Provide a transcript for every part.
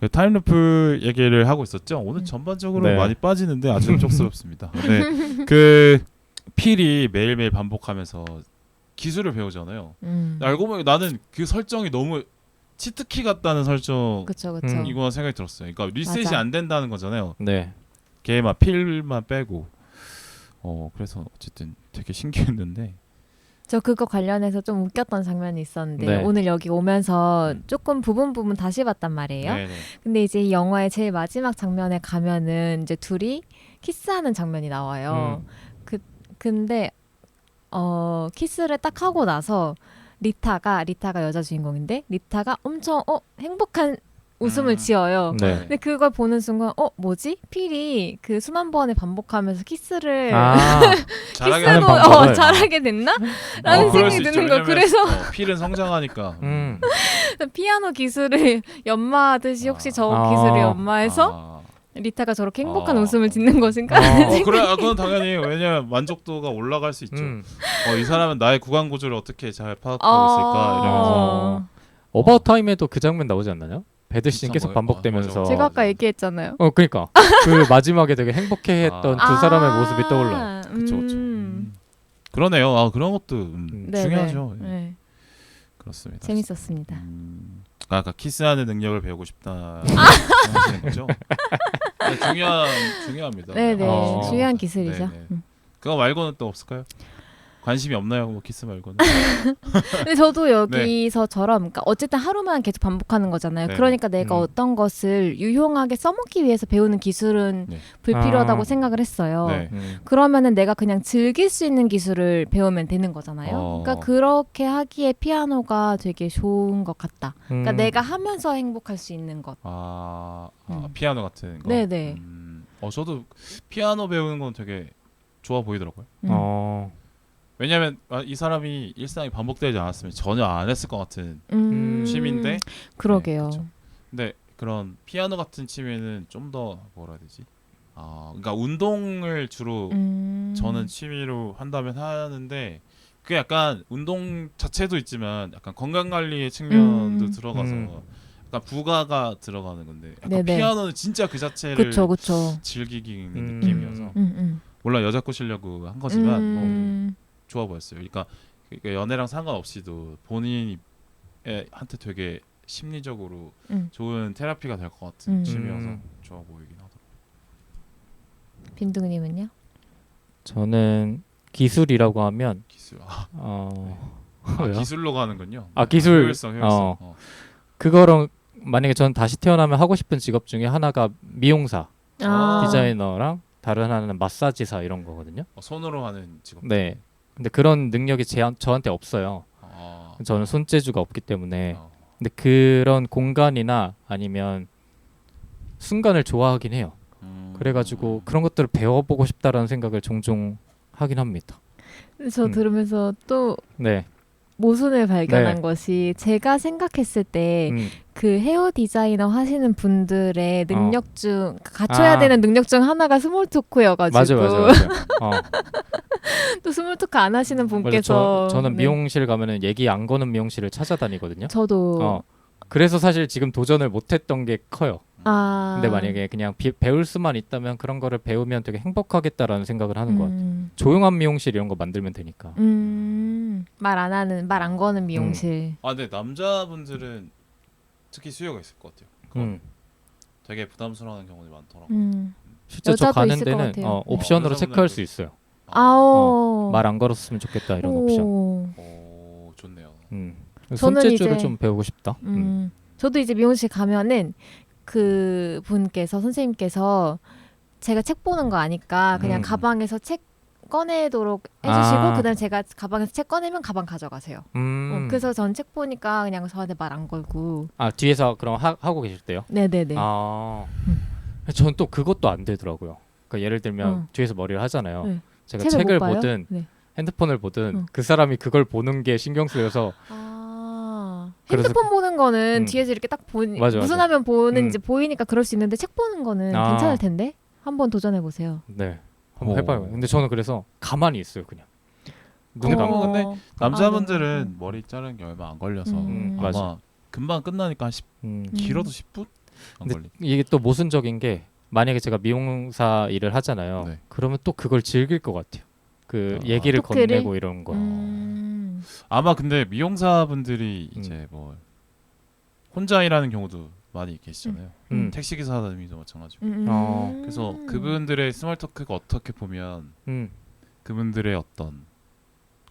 그 타임루프 얘기를 하고 있었죠. 오늘 전반적으로 네. 많이 빠지는데 아주 족스럽습니다. 네. 그 필이 매일매일 반복하면서 기술을 배우잖아요. 알고 보니 나는 그 설정이 너무 치트키 같다는 설정이구나 그쵸. 생각이 들었어요. 그러니까 리셋이 맞아. 안 된다는 거잖아요. 네. 걔만 필만 빼고. 그래서 어쨌든 되게 신기했는데. 저 그거 관련해서 좀 웃겼던 장면이 있었는데 네. 오늘 여기 오면서 조금 부분 다시 봤단 말이에요. 네네. 근데 이제 이 영화의 제일 마지막 장면에 가면은 이제 둘이 키스하는 장면이 나와요. 근데 키스를 딱 하고 나서 리타가 여자 주인공인데 리타가 엄청 행복한 웃음을 지어요. 네. 근데 그걸 보는 순간 뭐지? 필이 그 수만 번을 반복하면서 키스를 잘하게 키스도 하는 방법을. 잘하게 됐나? 라는 그럴 생각이 수 있죠. 드는 거. 왜냐면, 그래서 필은 성장하니까. 피아노 기술을 연마하듯이 혹시 저 기술을 연마해서 리타가 저렇게 행복한 웃음을 짓는 것인가? 그래, 그건 당연히 왜냐면 만족도가 올라갈 수 있죠. 이 사람은 나의 구강 구조를 어떻게 잘 파악하고 있을까 이러면서. 어바웃 타임에도 그 장면 나오지 않나요? 배드씬 진짜 계속 뭐예요? 반복되면서. 제가 아까 얘기했잖아요. 그러니까 그 마지막에 되게 행복해했던 두 사람의 모습이 떠올라. 그렇죠. 그러네요. 그런 것도 중요하죠. 네. 그렇습니다. 재밌었습니다. 아까 키스하는 능력을 배우고 싶다 하시는 거죠? 네, 중요합니다. 네네. 중요한 기술이죠. 그거 말고는 또 없을까요? 관심이 없나요? 뭐 키스 말고는? 근데 저도 여기서처럼 그러니까 어쨌든 하루만 계속 반복하는 거잖아요. 네. 그러니까 내가 어떤 것을 유용하게 써먹기 위해서 배우는 기술은 불필요하다고 생각을 했어요. 그러면은 내가 그냥 즐길 수 있는 기술을 배우면 되는 거잖아요. 그러니까 그렇게 하기에 피아노가 되게 좋은 것 같다. 그러니까 내가 하면서 행복할 수 있는 것. 피아노 같은 거? 네네. 저도 피아노 배우는 건 되게 좋아 보이더라고요. 왜냐면 이 사람이 일상이 반복되지 않았으면 전혀 안 했을 것 같은 취미인데. 그러게요. 네, 근데 그런 피아노 같은 취미는 좀 더 뭐라 해야 되지? 그러니까 운동을 주로 저는 취미로 한다면 하는데 그게 약간 운동 자체도 있지만 약간 건강관리의 측면도 들어가서 약간 부가가 들어가는 건데 약간 피아노는 진짜 그 자체를 그쵸. 즐기는 느낌이어서 물론 여자 꼬시려고 한 거지만 좋아 보였어요. 그러니까 연애랑 상관없이도 본인한테 되게 심리적으로 좋은 테라피가 될 것 같은 취미여서 좋아 보이긴 하더라고요. 빈둥님은요? 저는 기술이라고 하면 기술. 기술로 가는군요. 기술. 효율성. 그거랑 만약에 전 다시 태어나면 하고 싶은 직업 중에 하나가 미용사, 디자이너랑 다른 하나는 마사지사 이런 거거든요. 손으로 하는 직업. 네. 근데 그런 능력이 저한테 없어요. 저는 손재주가 없기 때문에. 근데 그런 공간이나 아니면 순간을 좋아하긴 해요. 그래가지고 그런 것들을 배워보고 싶다라는 생각을 종종 하긴 합니다. 저 들으면서 또 네. 모순을 발견한 것이 제가 생각했을 때 그 헤어 디자이너 하시는 분들의 능력 중 갖춰야 되는 능력 중 하나가 스몰 토크여가지고 맞아. 또 스몰 토크 안 하시는 분께서 저는 미용실 가면은 얘기 안 거는 미용실을 찾아다니거든요. 저도 그래서 사실 지금 도전을 못했던 게 커요. 아. 근데 만약에 그냥 배울 수만 있다면 그런 거를 배우면 되게 행복하겠다라는 생각을 하는 것 같아요. 조용한 미용실 이런 거 만들면 되니까. 말 안 거는 미용실. 아, 네, 남자분들은 특히 수요가 있을 것 같아요. 되게 부담스러워하는 경우도 많더라고요. 실제 저 가는 있을 것 데는 같아요. 옵션으로 체크할 수 있어요. 아오. 말 안 걸었으면 좋겠다 이런 옵션. 오, 좋네요. 손재주를 좀 배우고 싶다. 저도 이제 미용실 가면은 그 분께서 선생님께서 제가 책 보는 거 아니까 그냥 가방에서 책 꺼내도록 해주시고 그다음 제가 가방에서 책 꺼내면 가방 가져가세요. 그래서 전 책 보니까 그냥 저한테 말 안 걸고. 아, 뒤에서 그럼 하고 계실 때요? 네네네. 전 또 그것도 안 되더라고요. 그러니까 예를 들면 뒤에서 머리를 하잖아요. 네. 제가 책을 보든 핸드폰을 보든 그 사람이 그걸 보는 게 신경 쓰여서. 핸드폰 보는 거는 뒤에서 이렇게 딱 무슨 화면 보는지 보이니까 그럴 수 있는데 책 보는 거는 괜찮을 텐데 한번 도전해 보세요. 네, 한번 해봐요. 근데 저는 그래서 가만히 있어요, 그냥. 눈을 감고. 근데 남자분들은 머리 자르는 게 얼마 안 걸려서 아마 맞아. 금방 끝나니까 길어도 10분? 근데 이게 또 모순적인 게 만약에 제가 미용사 일을 하잖아요. 네. 그러면 또 그걸 즐길 것 같아요. 그 얘기를 건네고 이런 거. 아마 근데 미용사분들이 이제 뭐 혼자 일하는 경우도 많이 계시잖아요. 택시 기사님도 마찬가지고. 그래서 그분들의 스몰 토크가 어떻게 보면 그분들의 어떤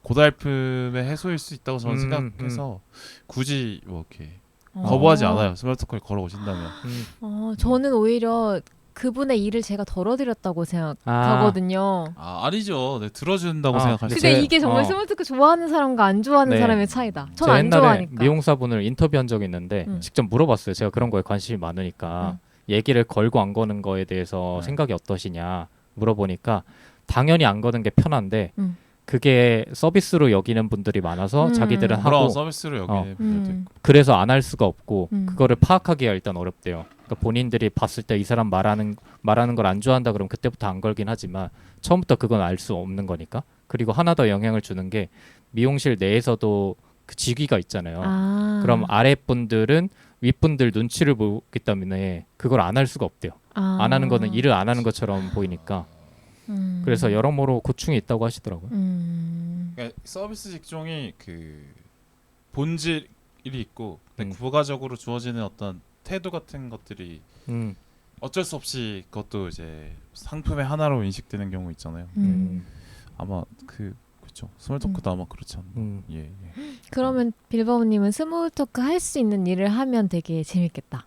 고달픔의 해소일 수 있다고 저는 생각해서 굳이 뭐 이렇게 거부하지 않아요. 스몰 토크를 걸어오신다면. 저는 오히려 그분의 일을 제가 덜어드렸다고 생각하거든요. 아니죠. 네, 들어준다고 생각하시죠. 근데 이게 정말 스몰 토크 좋아하는 사람과 안 좋아하는 사람의 차이다. 전 안 좋아하니까. 미용사분을 인터뷰한 적이 있는데 직접 물어봤어요. 제가 그런 거에 관심이 많으니까 얘기를 걸고 안 거는 거에 대해서 생각이 어떠시냐 물어보니까 당연히 안 거는 게 편한데 그게 서비스로 여기는 분들이 많아서 자기들은 하고 서비스로 여기는 분들도 있고. 그래서 안 할 수가 없고 그거를 파악하기가 일단 어렵대요. 그러니까 본인들이 봤을 때 이 사람 말하는 걸 안 좋아한다 그러면 그때부터 안 걸긴 하지만 처음부터 그건 알 수 없는 거니까. 그리고 하나 더 영향을 주는 게 미용실 내에서도 그 직위가 있잖아요. 그럼 아랫분들은 윗분들 눈치를 보기 때문에 그걸 안 할 수가 없대요. 안 하는 거는 일을 안 하는 것처럼 보이니까. 그래서 여러모로 고충이 있다고 하시더라고요. 그러니까 서비스 직종이 그 본질이 있고 근데 부가적으로 주어지는 어떤 태도 같은 것들이 어쩔 수 없이 그것도 이제 상품의 하나로 인식되는 경우 있잖아요. 아마 그렇죠. 스몰 토크도 아마 그렇지 않나. 예. 그러면 빌바오님은 스몰 토크 할 수 있는 일을 하면 되게 재밌겠다.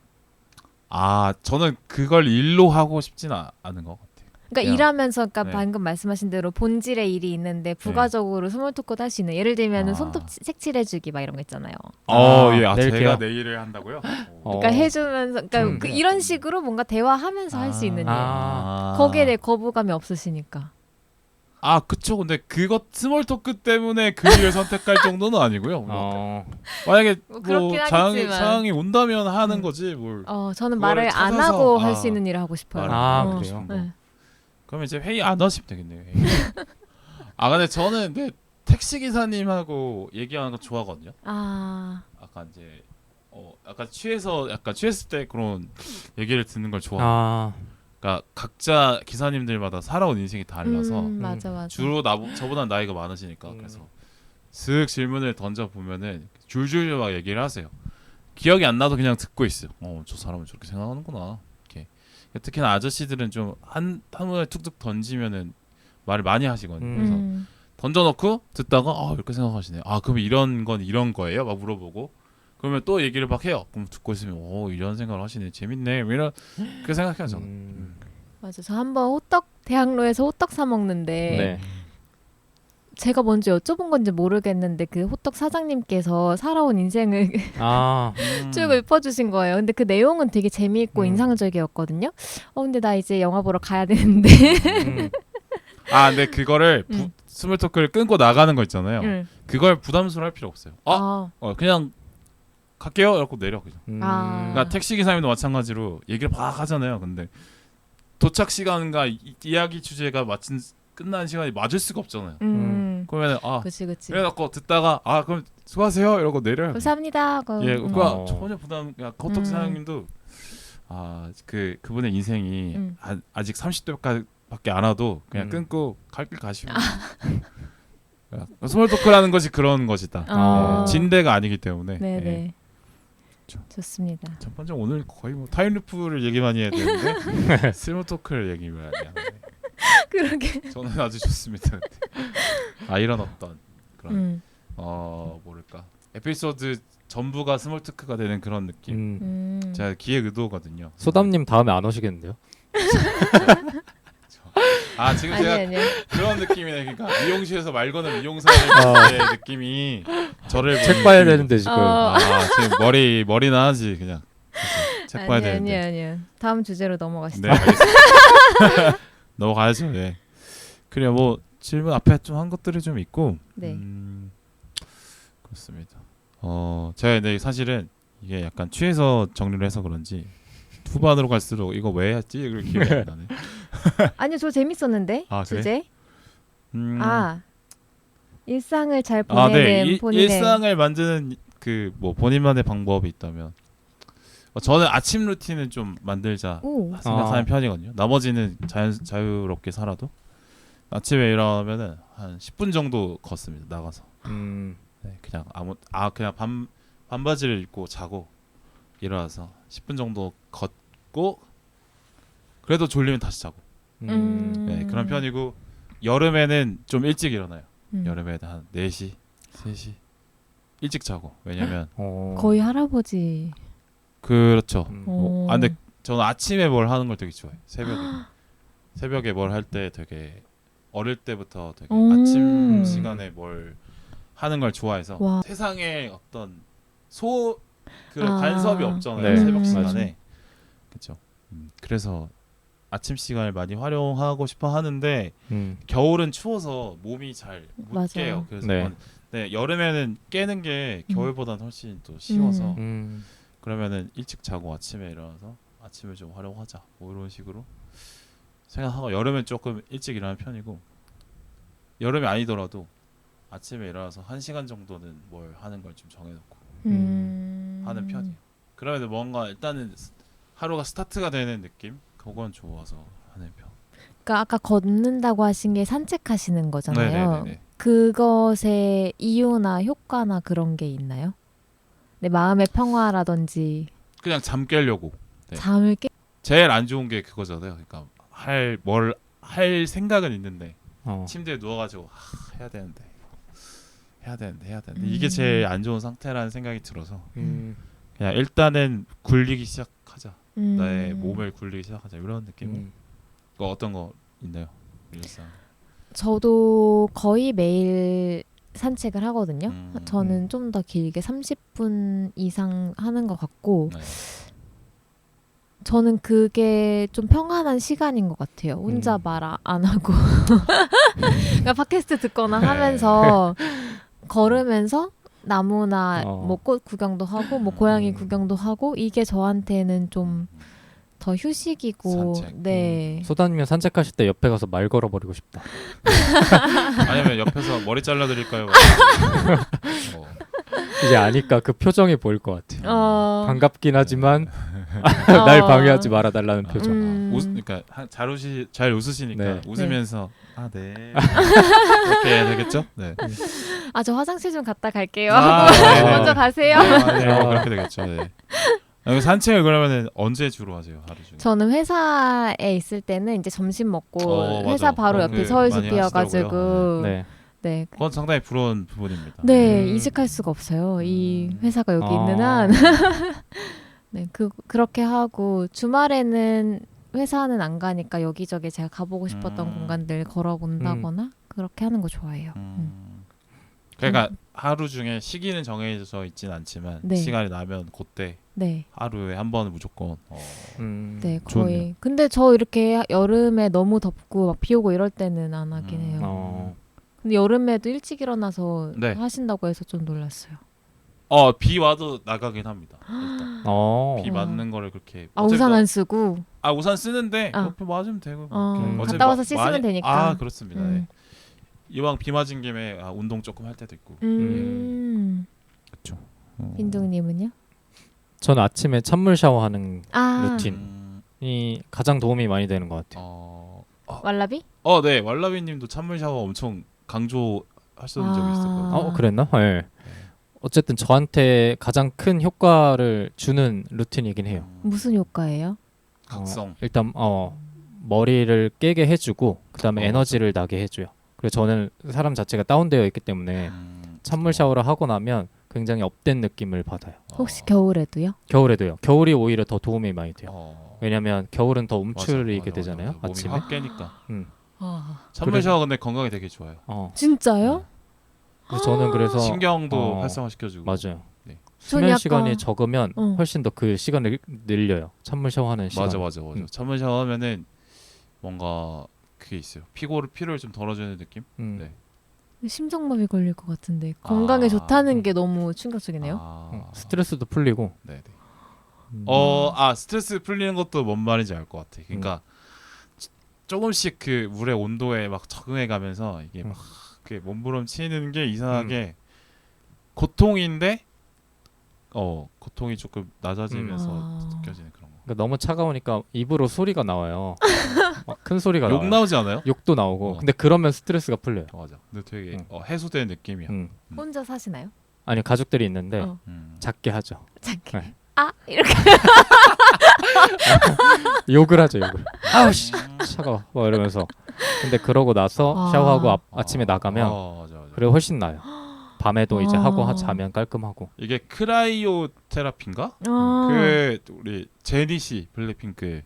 저는 그걸 일로 하고 싶지는 않은 것 같아요. 그러니까 일하면서 방금 말씀하신 대로 본질의 일이 있는데 부가적으로 스몰 토크도 할 수 있는 예를 들면은 손톱 색칠해주기 막 이런 거 있잖아요. 제가 내일을 한다고요? 그러니까 해주면서 그러니까 이런 식으로 뭔가 대화하면서 할 수 있는 일. 거기에 대해 거부감이 없으시니까. 그쵸. 근데 그것 스몰 토크 때문에 그 일을 선택할 정도는 아니고요. 만약에 상황이 온다면 하는 거지 뭘. 저는 말을 안 하고 할 수 있는 일을 하고 싶어요. 그래요? 네. 그러면 이제 회의 안 하시면 되겠네요. 근데 저는 택시 기사님하고 얘기하는 거 좋아하거든요. 약간 이제 약간 취했을 때 그런 얘기를 듣는 걸 좋아해요. 그러니까 각자 기사님들마다 살아온 인생이 달라서 맞아. 주로 저보다 나이가 많으시니까 그래서 슥 질문을 던져 보면은 줄줄 막 얘기를 하세요. 기억이 안 나도 그냥 듣고 있어요. 저 사람은 저렇게 생각하는구나. 이렇게. 특히나 아저씨들은 좀 한 번에 툭툭 던지면은 말을 많이 하시거든요. 그래서 던져놓고 듣다가 이렇게 생각하시네요. 그럼 이런 건 이런 거예요? 막 물어보고 그러면 또 얘기를 막 해요. 그럼 듣고 있으면 이런 생각을 하시네. 재밌네. 이렇게 생각해요 저는. 맞아. 저 한번 대학로에서 호떡 사 먹는데 제가 먼저 여쭤본 건지 모르겠는데 그 호떡 사장님께서 살아온 인생을 쭉 읊어주신 거예요. 근데 그 내용은 되게 재미있고 인상적이었거든요. 근데 나 이제 영화 보러 가야 되는데. 근데 그거를 스몰 토크를 끊고 나가는 거 있잖아요. 그걸 부담스러워 할 필요 없어요. 그냥 갈게요. 이러고 내려 그냥. 그러니까 택시 기사님도 마찬가지로 얘기를 막 하잖아요. 근데 도착 시간과 이야기 주제가 끝나는 시간이 맞을 수가 없잖아요. 그러면 그치. 그래갖고 듣다가 그럼 수고하세요 이러고 내려요. 감사합니다. 그러니까 전혀 부담. 호떡 사장님도 그분의 인생이 아직 30대밖에 안 와도 그냥 끊고 갈 길 가시면. 스몰 토크라는 것이 그런 것이다. 진대가 아니기 때문에. 네네. 좋습니다. 첫 번째 오늘 거의 뭐 타임루프를 얘기 많이 해야 되는데 스몰 토크를 얘기 많이 하네. 그러게. 저는 아주 좋습니다. 이런 어떤 그런 뭐랄까 에피소드 전부가 스몰 토크가 되는 그런 느낌. 제가 기획 의도거든요. 소담님 다음에 안 오시겠는데요? 지금 제가 그런 느낌이네. 그러니까 미용실에서 말 거는 미용사의 느낌이 저를 책 봐야 되는데 지금. 지금 머리나 하지 그냥. 책 봐야 되는데. 아니요. 다음 주제로 넘어가시죠. 네, 알겠습니다. 넘어가야죠. 예. 그래 뭐 질문 앞에 좀 한 것들이 좀 있고. 네. 그렇습니다. 제가 사실은 이게 약간 취해서 정리를 해서 그런지 후반으로 갈수록 이거 왜 했지? 이걸 기억이 안 나네. 아니요, 저 재밌었는데 주제. 그래? 일상을 잘 보내는 본인의 일상을 만드는 그 뭐 본인만의 방법이 있다면 저는 아침 루틴은 좀 만들자 생각하는 편이거든요. 나머지는 자유롭게 살아도 아침에 일어나면은 한 10분 정도 걷습니다. 나가서. 네, 그냥 그냥 반바지를 입고 자고 일어나서 10분 정도 걷고 그래도 졸리면 다시 자고. 네, 그런 편이고 여름에는 좀 일찍 일어나요. 여름에는 한 4시, 3시 일찍 자고. 왜냐면 거의 할아버지. 그렇죠. 근데 저는 아침에 뭘 하는 걸 되게 좋아해요. 새벽에 뭘 할 때 되게 어릴 때부터 되게 아침 시간에 뭘 하는 걸 좋아해서 세상에 어떤 간섭이 없잖아요. 네. 새벽 시간에. 그렇죠. 그래서 아침 시간을 많이 활용하고 싶어 하는데 겨울은 추워서 몸이 잘 못 깨요. 그래서 네, 여름에는 깨는 게 겨울보다는 훨씬 또 쉬워서 그러면은 일찍 자고 아침에 일어나서 아침을 좀 활용하자 뭐 이런 식으로 생각하고 여름엔 조금 일찍 일어나는 편이고 여름이 아니더라도 아침에 일어나서 1시간 정도는 뭘 하는 걸 좀 정해놓고 하는 편이에요. 그러면 뭔가 일단은 하루가 스타트가 되는 느낌? 그건 좋아서 하는 편. 그러니까 아까 걷는다고 하신 게 산책하시는 거잖아요. 네네네. 그것의 이유나 효과나 그런 게 있나요? 내 마음의 평화라든지. 그냥 잠 깨려고. 네. 잠을 깨. 제일 안 좋은 게 그거잖아요. 그러니까 뭘 할 생각은 있는데 침대에 누워가지고 해야 되는데 이게 제일 안 좋은 상태라는 생각이 들어서 그냥 일단은 굴리기 시작하자. 나의 몸을 굴리기 시작하자 이런 느낌. 어떤 거 있나요? 일상. 저도 거의 매일 산책을 하거든요. 저는 좀 더 길게 30분 이상 하는 것 같고 네. 저는 그게 좀 평안한 시간인 것 같아요. 혼자 말 안 하고 그러니까 팟캐스트 듣거나 하면서 걸으면서 나무나 뭐 꽃 구경도 하고 뭐 고양이 구경도 하고 이게 저한테는 좀 더 휴식이고. 산책. 네. 소다님이 산책하실 때 옆에 가서 말 걸어버리고 싶다. 아니면 옆에서 머리 잘라드릴까요? 이제 아니까 그 표정이 보일 것 같아요. 반갑긴 하지만 날 방해하지 말아달라는 표정. 그러니까 잘 웃으시니까 네. 웃으면서 네. 그렇게 해야 되겠죠? 네. 저 화장실 좀 갔다 갈게요. 네. 먼저 가세요. 그렇게 되겠죠. 네. 산책을 그러면은 언제 주로 하세요? 하루 중에? 저는 회사에 있을 때는 이제 점심 먹고 회사 바로 옆이 서울숲이어가지고 네. 그건 상당히 부러운 부분입니다. 네, 이직할 수가 없어요. 이 회사가 여기 있는 한. 네, 그렇게 하고 주말에는 회사는 안 가니까 여기저기 제가 가보고 싶었던 공간들 걸어본다거나 그렇게 하는 거 좋아해요. 그러니까 하루 중에 시기는 정해져 있진 않지만 시간이 나면 그때 하루에 한 번은 무조건. 네, 거의. 좋네요. 근데 저 이렇게 여름에 너무 덥고 막 비 오고 이럴 때는 안 하긴 해요. 근데 여름에도 일찍 일어나서 하신다고 해서 좀 놀랐어요. 비 와도 나가긴 합니다. 일단. 비 맞는 거를 그렇게. 우산 안 쓰고. 우산 쓰는데 옆에 맞으면 되고. 갔다 와서 씻으면 되니까. 그렇습니다. 네. 이왕 비 맞은 김에 운동 조금 할 때도 있고. 그렇죠. 빈둥님은요? 저는 아침에 찬물 샤워하는 루틴이 가장 도움이 많이 되는 것 같아요. 왈라비? 네. 왈라비님도 찬물 샤워 엄청 강조하셨던 적이 있었거든요. 그랬나? 네. 어쨌든 저한테 가장 큰 효과를 주는 루틴이긴 해요. 무슨 효과예요? 각성. 일단 머리를 깨게 해주고 그다음에 에너지를 나게 해줘요. 그리고 저는 사람 자체가 다운되어 있기 때문에 찬물 샤워를 하고 나면 굉장히 업된 느낌을 받아요. 혹시 겨울에도요? 겨울에도요. 겨울이 오히려 더 도움이 많이 돼요. 왜냐면 겨울은 더 움츠리게 되잖아요. 몸이 아침에. 확 깨니까. 찬물 샤워 근데 건강에 되게 좋아요. 진짜요? 저는 그래서 신경도 활성화시켜주고. 맞아요. 네. 수면 시간이 적으면 훨씬 더 그 시간을 늘려요. 찬물 샤워하는 시간. 맞아. 찬물 샤워하면은 뭔가 그게 있어요. 피로를 좀 덜어주는 느낌. 네. 심장마비 걸릴 것 같은데 건강에 좋다는 게 너무 충격적이네요. 스트레스도 풀리고. 네. 스트레스 풀리는 것도 뭔 말인지 알 것 같아. 그러니까 조금씩 그 물의 온도에 막 적응해가면서 이게 막 몸부림치는 게 이상하게 고통인데 고통이 조금 낮아지면서 느껴지는 그런 거. 그러니까 너무 차가우니까 입으로 소리가 나와요. 막 큰 소리가 욕 나와요. 나오지 않아요? 욕도 나오고. 근데 그러면 스트레스가 풀려요. 맞아. 근데 되게 해소되는 느낌이야. 혼자 사시나요? 아니 가족들이 있는데 작게 하죠. 작게. 네. 이렇게. 욕을 하죠, 욕을. 아우씨 차가워. 뭐 이러면서. 근데 그러고 나서 샤워하고 아침에 나가면 맞아. 그래 훨씬 나아요. 밤에도 이제 하고 자면 깔끔하고. 이게 크라이오 테라피인가? 그 우리 제니 씨 블랙핑크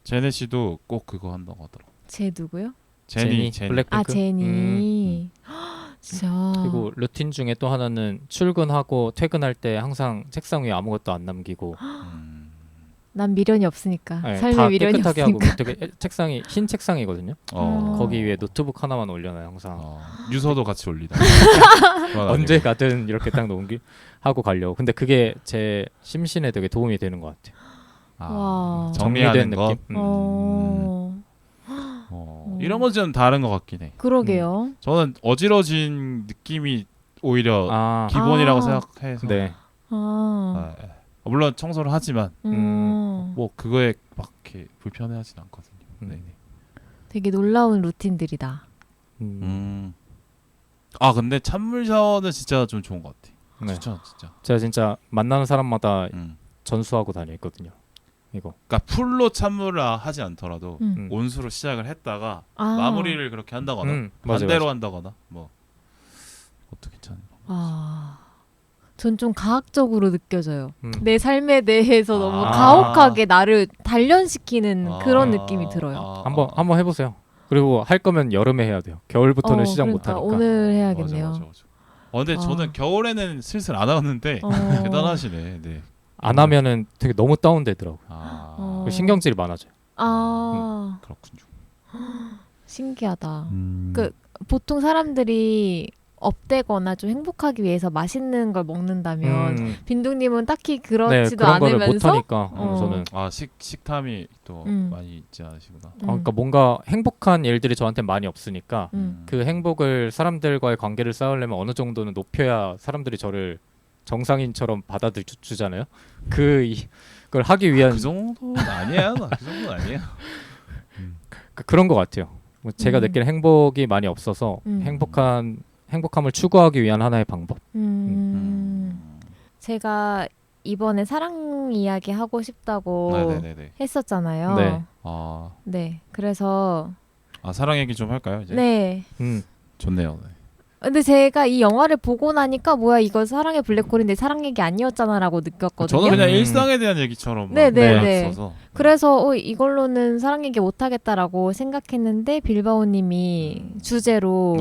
제니 씨도 꼭 그거 한다고 하더라고. 제 누구요? 제니. 블랙핑크. 제니. 진짜. 그리고 루틴 중에 또 하나는 출근하고 퇴근할 때 항상 책상 위에 아무것도 안 남기고. 난 미련이 없으니까. 네, 삶에 다 미련이 깨끗하게 없으니까. 하고 되게 책상이 흰 책상이거든요. 거기 위에 노트북 하나만 올려놔요 항상. 유서도 같이 올리다. 언제 가든 이렇게 딱 하고 가려고. 근데 그게 제 심신에 되게 도움이 되는 것 같아요. 정리하는 정리된 거. 느낌. 이런 건 좀 다른 것 같긴 해. 그러게요. 저는 어지러진 느낌이 오히려 기본이라고 생각해서. 네. 물론 청소를 하지만 뭐 그거에 막 이렇게 불편해하진 않거든요. 네네. 되게 놀라운 루틴들이다. 근데 찬물 샤워는 진짜 좀 좋은 것 같아. 네. 추천 진짜. 제가 진짜 만나는 사람마다 전수하고 다니거든요. 이거. 그러니까 풀로 찬물을 하지 않더라도 온수로 시작을 했다가 마무리를 그렇게 한다거나 반대로 한다거나 뭐 그것도 괜찮은 거. 전 좀 가학적으로 느껴져요. 내 삶에 대해서 너무 가혹하게 나를 단련시키는 그런 느낌이 들어요. 한번 해보세요. 그리고 할 거면 여름에 해야 돼요. 겨울부터는 시작 그러니까 못하니까. 오늘 해야겠네요. 맞아. 근데 저는 겨울에는 슬슬 안 하는데 대단하시네. 네. 안 하면은 되게 너무 다운되더라고요. 신경질이 많아져요. 그렇군요. 신기하다. 보통 사람들이 업되거나 좀 행복하기 위해서 맛있는 걸 먹는다면 빈둥님은 딱히 그렇지도 그런 거를 않으면서 못하니까 저는 식탐이 또 많이 있지 않으시구나. 그러니까 뭔가 행복한 일들이 저한테 많이 없으니까 그 행복을 사람들과의 관계를 쌓으려면 어느 정도는 높여야 사람들이 저를 정상인처럼 받아주잖아요. 그걸 하기 위한 그 정도는 아니야. 그 정도는 아니야. 그런 것 같아요. 뭐 제가 느끼는 행복이 많이 없어서 행복함을 추구하기 위한 하나의 방법. 제가 이번에 사랑 이야기 하고 싶다고 했었잖아요. 네. 네. 그래서 사랑 얘기 좀 할까요, 이제? 네. 좋네요. 네. 근데 제가 이 영화를 보고 나니까 뭐야 이거 사랑의 블랙홀인데 사랑 얘기 아니었잖아라고 느꼈거든요. 저는 그냥 일상에 대한 얘기처럼 있어서. 그래서 이걸로는 사랑 얘기 못 하겠다라고 생각했는데 빌바오님이 주제로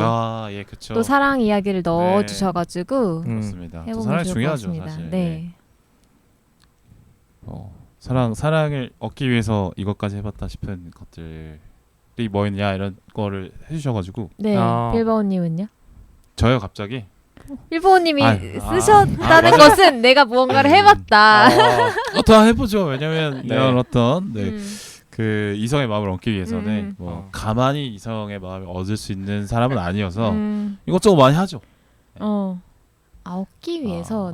그쵸. 또 사랑 이야기를 넣어주셔가지고 그렇습니다. 해보면 사랑이 좋을 중요하죠, 것 같습니다. 사실. 네. 사랑을 얻기 위해서 이것까지 해봤다 싶은 것들이 뭐 있냐 이런 거를 해주셔가지고. 네. 빌바오님은요? 저요 갑자기? 일본님이 쓰셨다는 것은 내가 무언가를 해봤다. 다 해보죠. 왜냐면 이런 어떤 그 이성의 마음을 얻기 위해서는 뭐 가만히 이성의 마음을 얻을 수 있는 사람은 아니어서 이것저것 많이 하죠. 얻기 위해서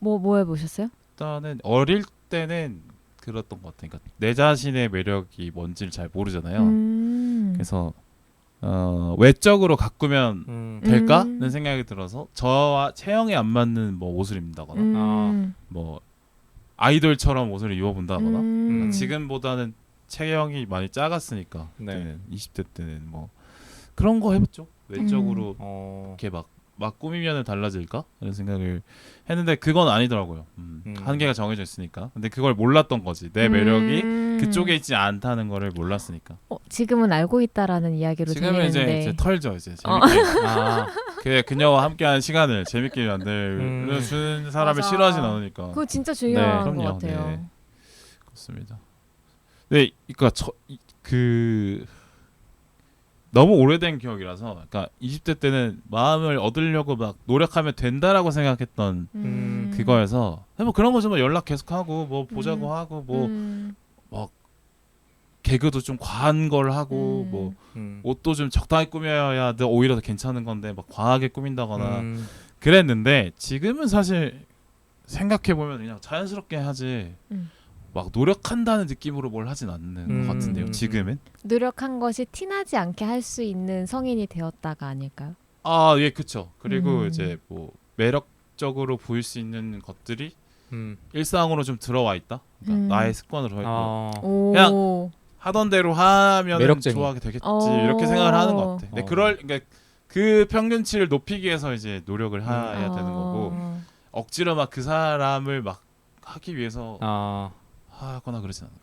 뭐 해보셨어요? 일단은 어릴 때는 그랬던 것 같아요. 그러니까 내 자신의 매력이 뭔지를 잘 모르잖아요. 그래서 외적으로 가꾸면 될까는 생각이 들어서 저와 체형에 안 맞는 뭐 옷을 입는다거나 뭐 아이돌처럼 옷을 입어본다거나 지금보다는 체형이 많이 작았으니까 그때는 20대 때는 뭐 그런 거 해봤죠. 외적으로 이렇게 막 꾸미면 달라질까? 이런 생각을 했는데 그건 아니더라고요. 한계가 정해져 있으니까. 근데 그걸 몰랐던 거지. 내 매력이 그쪽에 있지 않다는 거를 몰랐으니까. 지금은 알고 있다라는 이야기로 지금은 들리는데. 이제 털죠. 이제 재밌게. 그녀와 함께하는 시간을 재밌게 만들어주는 사람을 싫어하진 않으니까. 그거 진짜 중요한 것 같아요. 네. 그렇습니다. 네, 그러니까 너무 오래된 기억이라서, 그러니까 20대 때는 마음을 얻으려고 막 노력하면 된다라고 생각했던 그거여서 뭐 그런 거 좀 연락 계속하고 뭐 보자고 하고 뭐 개그도 좀 과한 걸 하고 뭐 옷도 좀 적당히 꾸며야 오히려 더 괜찮은 건데 막 과하게 꾸민다거나 그랬는데 지금은 사실 생각해 보면 그냥 자연스럽게 하지. 막 노력한다는 느낌으로 뭘 하진 않는 것 같은데요. 지금은 노력한 것이 티나지 않게 할 수 있는 성인이 되었다가 아닐까요? 아, 예, 그쵸. 그리고 이제 뭐 매력적으로 보일 수 있는 것들이 일상으로 좀 들어와 있다. 그러니까 나의 습관으로 그냥 하던 대로 하면 좋아하게 되겠지 이렇게 생각을 하는 것 같아. 근데 그러니까 그 평균치를 높이기 위해서 이제 노력을 해야 되는 거고 억지로 막 그 사람을 막 하기 위해서 하거나 그러진 않아.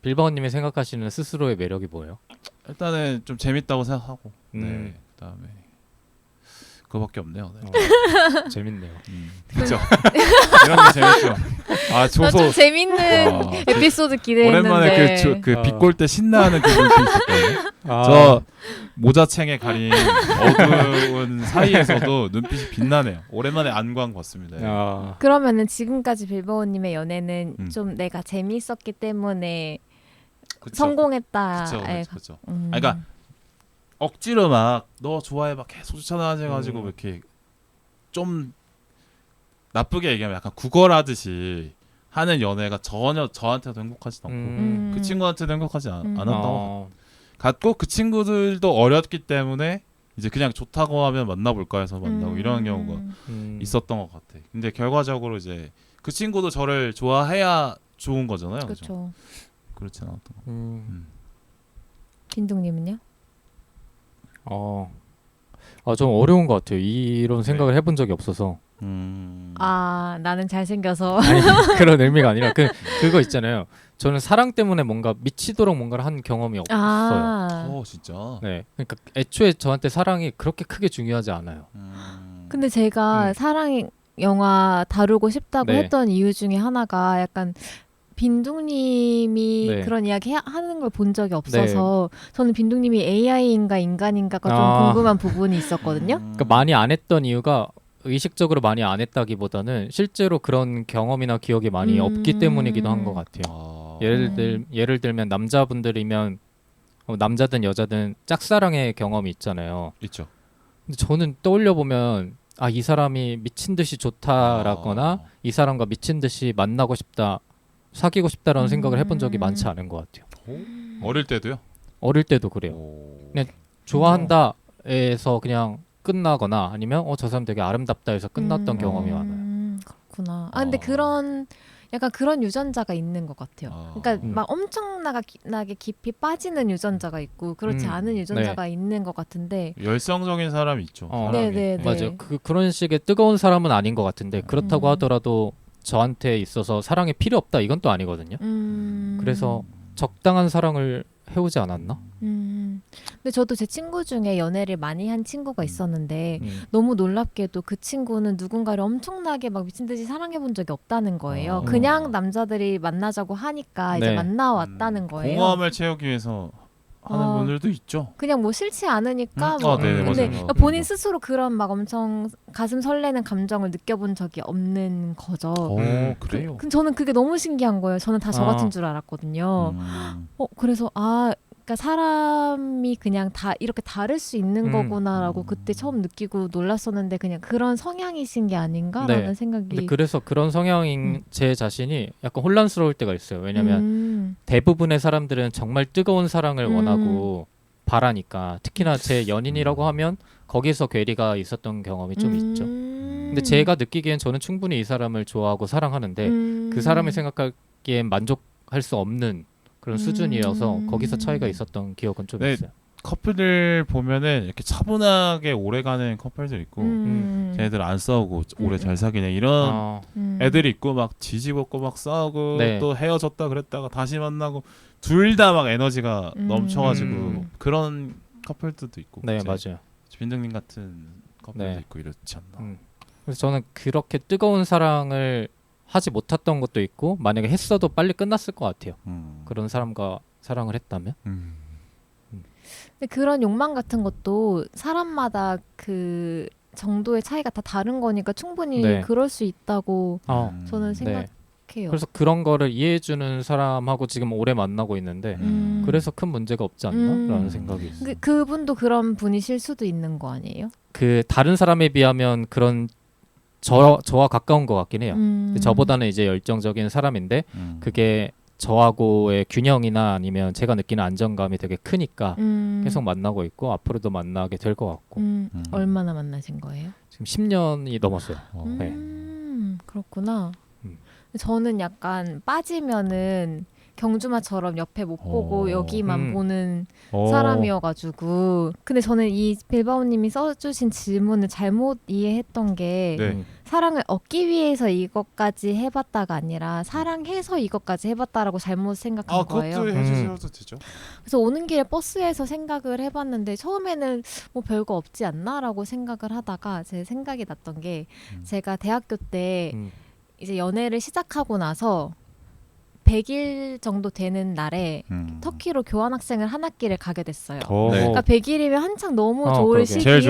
빌바오님이 생각하시는 스스로의 매력이 뭐예요? 일단은 좀 재밌다고 생각하고 네, 그다음에 그거밖에 없네요. 네. 재밌네요. 그렇죠. 이런 게 재밌죠. 아, 조소 좀 재밌는 에피소드 기대했는데 오랜만에 그 빗골 때 신나는 그 눈빛 있었거든요. 저 모자챙에 가린 어두운 사이에서도 눈빛이 빛나네요. 오랜만에 안광 봤습니다. 그러면은 지금까지 빌바오님의 연애는 좀 내가 재미있었기 때문에 그쵸. 성공했다. 그렇죠. 그러니까 억지로 막 너 좋아해 막 계속 추천하셔가지고 이렇게 좀 나쁘게 얘기하면 약간 구걸하듯이 하는 연애가 전혀 저한테도 행복하지 않고 그 친구한테도 행복하지 않았다고 같고 그 친구들도 어렸기 때문에 이제 그냥 좋다고 하면 만나볼까 해서 만나고 이런 경우가 있었던 것 같아. 근데 결과적으로 이제 그 친구도 저를 좋아해야 좋은 거잖아요. 그렇죠. 그렇진 않았던 것 같아요. 빈둥님은요? 좀 어려운 것 같아요. 이런 생각을 해본 적이 없어서. 나는 잘생겨서 아니, 그런 의미가 아니라 그거 있잖아요. 저는 사랑 때문에 뭔가 미치도록 뭔가를 한 경험이 없어요. 진짜? 네, 그러니까 애초에 저한테 사랑이 그렇게 크게 중요하지 않아요. 근데 제가 사랑 영화 다루고 싶다고 네. 했던 이유 중에 하나가 약간 빈둥님이 네. 그런 이야기 하는 걸 본 적이 없어서 저는 빈둥님이 AI인가 인간인가가 좀 궁금한 부분이 있었거든요. 그러니까 많이 안 했던 이유가 의식적으로 많이 안 했다기보다는 실제로 그런 경험이나 기억이 많이 없기 때문이기도 한 것 같아요. 예를 들면 남자분들이면 남자든 여자든 짝사랑의 경험이 있잖아요. 있죠. 근데 저는 떠올려 보면 이 사람이 미친 듯이 좋다라거나 이 사람과 미친 듯이 만나고 싶다, 사귀고 싶다라는 생각을 해본 적이 많지 않은 것 같아요. 어릴 때도요? 어릴 때도 그래요. 그냥 좋아한다에서 그냥 끝나거나 아니면 저 사람 되게 아름답다 해서 끝났던 경험이 많아요. 그렇구나. 근데 약간 그런 유전자가 있는 것 같아요. 그러니까 막 엄청나게 깊이 빠지는 유전자가 있고 그렇지 않은 유전자가 있는 것 같은데 열성적인 사람이 있죠. 네네. 맞아요. 그런 식의 뜨거운 사람은 아닌 것 같은데 그렇다고 하더라도 저한테 있어서 사랑이 필요 없다 이건 또 아니거든요. 그래서 적당한 사랑을 해오지 않았나? 근데 저도 제 친구 중에 연애를 많이 한 친구가 있었는데 너무 놀랍게도 그 친구는 누군가를 엄청나게 막 미친 듯이 사랑해 본 적이 없다는 거예요. 그냥 남자들이 만나자고 하니까 이제 만나왔다는 거예요. 공허함을 채우기 위해서 하는 분들도 있죠. 그냥 뭐 싫지 않으니까 근데 본인 스스로 그런 막 엄청 가슴 설레는 감정을 느껴본 적이 없는 거죠. 그래요? 저는 그게 너무 신기한 거예요. 저는 다 저 같은 줄 알았거든요. 그래서 그러니까 사람이 그냥 다 이렇게 다를 수 있는 거구나라고 그때 처음 느끼고 놀랐었는데 그냥 그런 성향이신 게 아닌가라는 생각이. 근데 그래서 그런 성향인 제 자신이 약간 혼란스러울 때가 있어요. 왜냐하면 대부분의 사람들은 정말 뜨거운 사랑을 원하고 바라니까 특히나 제 연인이라고 하면 거기서 괴리가 있었던 경험이 좀 있죠. 근데 제가 느끼기엔 저는 충분히 이 사람을 좋아하고 사랑하는데 그 사람이 생각하기엔 만족할 수 없는 그런 수준이어서 거기서 차이가 있었던 기억은 좀 있어요. 커플들 보면은 이렇게 차분하게 오래가는 커플들 있고 걔네들 안 싸우고 오래 잘 사귀네 이런 애들이 있고 막 지지볶고 막 싸우고 또 헤어졌다 그랬다가 다시 만나고 둘 다 막 에너지가 넘쳐가지고 그런 커플들도 있고. 네, 맞아요. 빈둥님 같은 커플도 있고 이렇지 않나. 그래서 저는 그렇게 뜨거운 사랑을 하지 못했던 것도 있고 만약에 했어도 빨리 끝났을 것 같아요. 그런 사람과 사랑을 했다면. 근데 그런 욕망 같은 것도 사람마다 그 정도의 차이가 다 다른 거니까 충분히 그럴 수 있다고 저는 생각해요. 그래서 그런 거를 이해해주는 사람하고 지금 오래 만나고 있는데 그래서 큰 문제가 없지 않나라는 생각이 있어요. 그분도 그런 분이실 수도 있는 거 아니에요? 그 다른 사람에 비하면 그런 저와 가까운 것 같긴 해요. 저보다는 이제 열정적인 사람인데 그게 저하고의 균형이나 아니면 제가 느끼는 안정감이 되게 크니까 계속 만나고 있고 앞으로도 만나게 될 것 같고. 얼마나 만나신 거예요? 지금 10년이 넘었어요. 네. 그렇구나. 저는 약간 빠지면은 경주마처럼 옆에 못 보고 여기만 보는 사람이어가지고. 근데 저는 이 빌바오님이 써주신 질문을 잘못 이해했던 게 네. 사랑을 얻기 위해서 이것까지 해봤다가 아니라 사랑해서 이것까지 해봤다라고 잘못 생각한 거예요. 그것도 해주셔도 되죠. 그래서 오는 길에 버스에서 생각을 해봤는데 처음에는 뭐 별거 없지 않나라고 생각을 하다가 제 생각이 났던 게 제가 대학교 때 이제 연애를 시작하고 나서 100일 정도 되는 날에 터키로 교환학생을 한 학기를 가게 됐어요. 그러니까 100일이면 한창 너무 좋을 시기에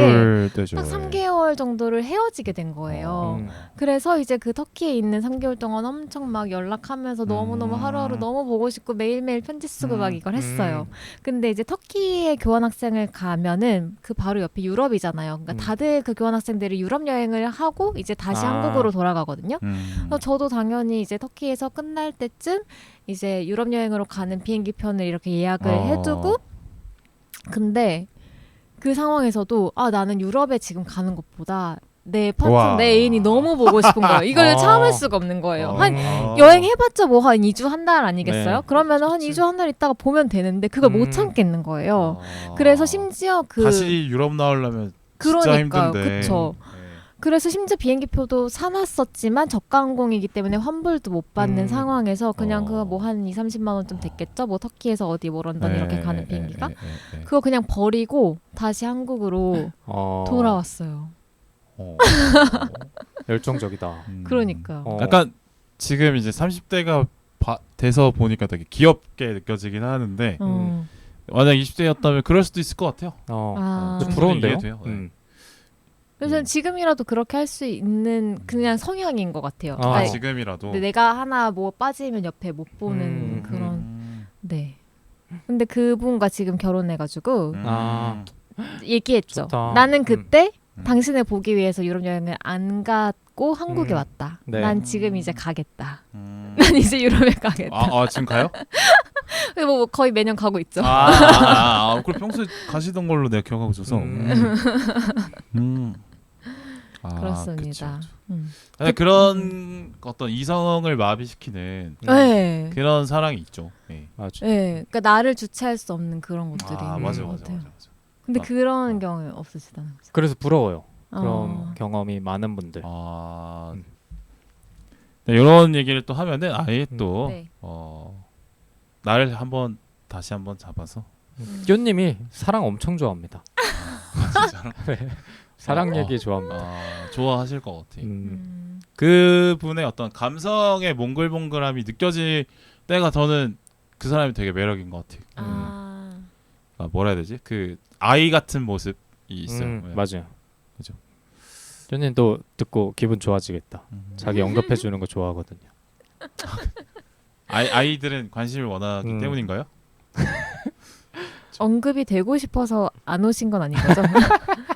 딱 3개월 정도를 헤어지게 된 거예요. 그래서 이제 그 터키에 있는 3개월 동안 엄청 막 연락하면서 너무너무 하루하루 너무 보고 싶고 매일매일 편지 쓰고 막 이걸 했어요. 근데 이제 터키에 교환학생을 가면은 그 바로 옆에 유럽이잖아요. 그러니까 다들 그 교환학생들이 유럽 여행을 하고 이제 다시 한국으로 돌아가거든요. 그래서 저도 당연히 이제 터키에서 끝날 때쯤 이제 유럽 여행으로 가는 비행기 편을 이렇게 예약을 해두고, 근데 그 상황에서도 나는 유럽에 지금 가는 것보다 내 파트너, 내 애인이 너무 보고 싶은 거예요. 이걸 참을 수가 없는 거예요. 여행 해봤자 뭐 한 2주 한 달 아니겠어요? 네. 그러면 한 2주 한 달 있다가 보면 되는데 그걸 못 참겠는 거예요. 그래서 심지어 다시 유럽 나오려면 진짜 힘든데. 그쵸. 그래서 심지어 비행기표도 사놨었지만 저가항공이기 때문에 환불도 못 받는 상황에서 그냥 그거 뭐 한 2-30만 원쯤 됐겠죠? 뭐 터키에서 어디 뭐 런던 이렇게 가는 비행기가? 그거 그냥 버리고 다시 한국으로 돌아왔어요. 열정적이다. 그러니까. 약간 지금 이제 30대가 돼서 보니까 되게 귀엽게 느껴지긴 하는데 만약 20대였다면 그럴 수도 있을 것 같아요. 부러운데요? 그래서 지금이라도 그렇게 할 수 있는 그냥 성향인 것 같아요. 그러니까 지금이라도. 내가 하나 뭐 빠지면 옆에 못 보는 그런. 네. 근데 그분과 지금 결혼해가지고 얘기했죠. 좋다. 나는 그때 당신을 보기 위해서 유럽 여행을 안 갔고 한국에 왔다. 네. 난 지금 이제 가겠다. 난 이제 유럽에 가겠다. 지금 가요? 뭐 거의 매년 가고 있죠. 그럼 평소에 가시던 걸로 내가 기억하고 있어서. 그렇습니다. 그런 어떤 이성을 마비시키는 그런 사랑이 있죠. 네. 맞아. 네, 그러니까 나를 주체할 수 없는 그런 것들이 맞아. 근데 그런 경우 없으시다는 거죠. 그래서 부러워요. 그런 경험이 많은 분들. 네, 이런 얘기를 또 하면은 아예 또 네. 나를 다시 한번 잡아서. 뀨님이 사랑 엄청 좋아합니다. 진짜로? 네. 사랑 얘기 좋아합니다. 좋아하실 것 같아. 그분의 어떤 감성의 몽글몽글함이 느껴질 때가 저는 그 사람이 되게 매력인 것 같아요. 뭐라 해야 되지? 그 아이 같은 모습이 있어요. 맞아요. 그죠. 뀨님도 듣고 기분 좋아지겠다. 자기 언급해 주는 거 좋아하거든요. 아이들은 관심을 원하기 때문인가요? 언급이 되고 싶어서 안 오신 건 아닌 거죠?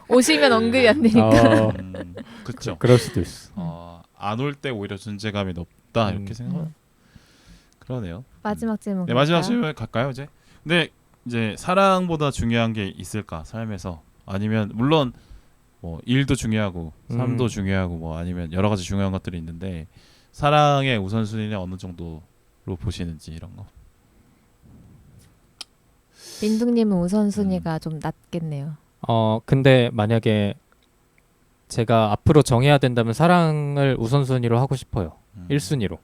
오시면 언급이 안 되니까. 그렇죠. 그럴 수도 있어. 안 올 때 오히려 존재감이 높다 이렇게 생각하면 그러네요. 마지막 질문. 네, 마지막 질문 갈까요 이제? 근데 이제 사랑보다 중요한 게 있을까 삶에서? 아니면 물론 뭐 일도 중요하고 삶도 중요하고 뭐 아니면 여러 가지 중요한 것들이 있는데 사랑의 우선순위는 어느 정도로 보시는지 이런 거. 민둥님은 우선순위가 좀 낮겠네요. 근데 만약에 제가 앞으로 정해야 된다면 사랑을 우선순위로 하고 싶어요. 1순위로.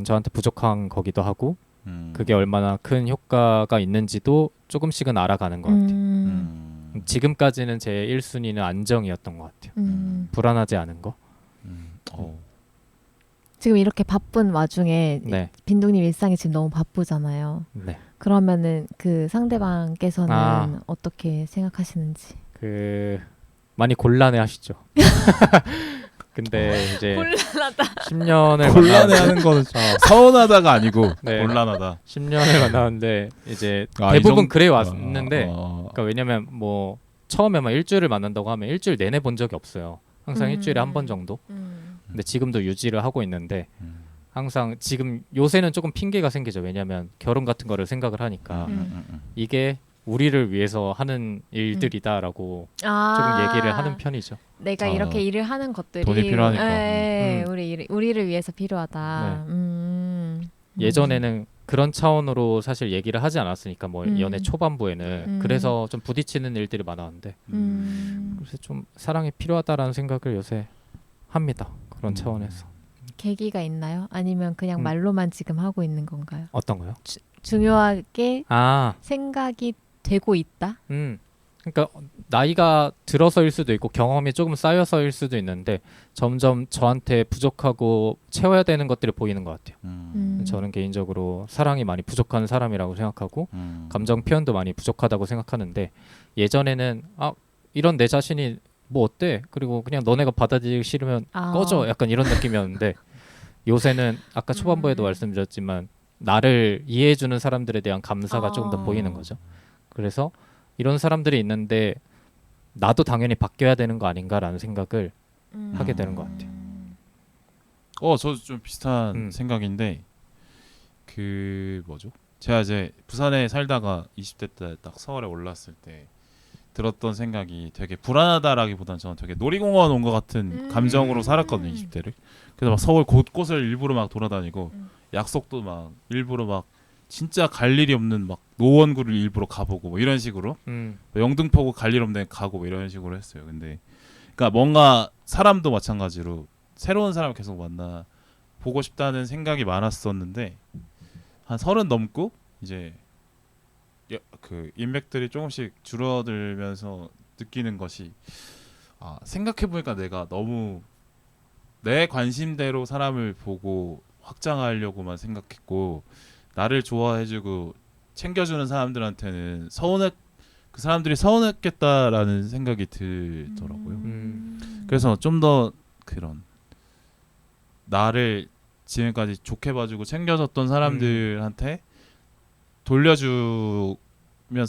저한테 부족한 거기도 하고 그게 얼마나 큰 효과가 있는지도 조금씩은 알아가는 것 같아요. 지금까지는 제 1순위는 안정이었던 것 같아요. 불안하지 않은 거. 지금 이렇게 바쁜 와중에 네. 빈둥님 일상이 지금 너무 바쁘잖아요. 네. 그러면은 그 상대방께서는 어떻게 생각하시는지. 많이 곤란해하시죠. 근데 이제 곤란하다. 10년을 곤란해하는 거는 서운하다가 아니고 곤란하다. 10년을 만났는데 이제 대부분 그래 왔는데, 그러니까 왜냐면 뭐 처음에 막 일주일을 만난다고 하면 일주일 내내 본 적이 없어요. 항상 일주일에 한 번 정도. 근데 지금도 유지를 하고 있는데 항상 지금 요새는 조금 핑계가 생기죠. 왜냐하면 결혼 같은 거를 생각을 하니까 이게 우리를 위해서 하는 일들이다라고 조금 얘기를 하는 편이죠. 내가 이렇게 일을 하는 것들이 돈이 필요하니까. 우리를 위해서 필요하다. 예전에는 그런 차원으로 사실 얘기를 하지 않았으니까 뭐 연애 초반부에는 그래서 좀 부딪히는 일들이 많았는데 그래서 좀 사랑이 필요하다라는 생각을 요새 합니다. 그런 차원에서. 계기가 있나요? 아니면 그냥 말로만 지금 하고 있는 건가요? 어떤 거요? 중요하게 생각이 되고 있다? 그러니까 나이가 들어서일 수도 있고 경험이 조금 쌓여서일 수도 있는데 점점 저한테 부족하고 채워야 되는 것들이 보이는 것 같아요. 저는 개인적으로 사랑이 많이 부족한 사람이라고 생각하고 감정 표현도 많이 부족하다고 생각하는데 예전에는 이런 내 자신이 뭐 어때? 그리고 그냥 너네가 받아들이기 싫으면 꺼져 약간 이런 느낌이었는데 요새는 아까 초반부에도 말씀드렸지만 나를 이해해주는 사람들에 대한 감사가 조금 더 보이는 거죠. 그래서 이런 사람들이 있는데 나도 당연히 바뀌어야 되는 거 아닌가라는 생각을 하게 되는 것 같아요. 저도 좀 비슷한 생각인데 뭐죠? 제가 이제 부산에 살다가 20대 때 딱 서울에 올랐을 때 들었던 생각이 되게 불안하다라기보다는 저는 되게 놀이공원 온 것 같은 감정으로 살았거든요. 20대를. 그래서 막 서울 곳곳을 일부러 막 돌아다니고 약속도 막 일부러 막 진짜 갈 일이 없는 막 노원구를 일부러 가보고 뭐 이런 식으로 영등포구 갈 일 없는 데 가고 뭐 이런 식으로 했어요. 근데 그러니까 뭔가 사람도 마찬가지로 새로운 사람을 계속 만나 보고 싶다는 생각이 많았었는데 한 30 넘고 이제 그 인맥들이 조금씩 줄어들면서 느끼는 것이 생각해보니까 내가 너무 내 관심대로 사람을 보고 확장하려고만 생각했고 나를 좋아해주고 챙겨주는 사람들한테는 그 사람들이 서운했겠다라는 생각이 들더라고요. 그래서 좀 더 그런 나를 지금까지 좋게 봐주고 챙겨줬던 사람들한테 돌려주면서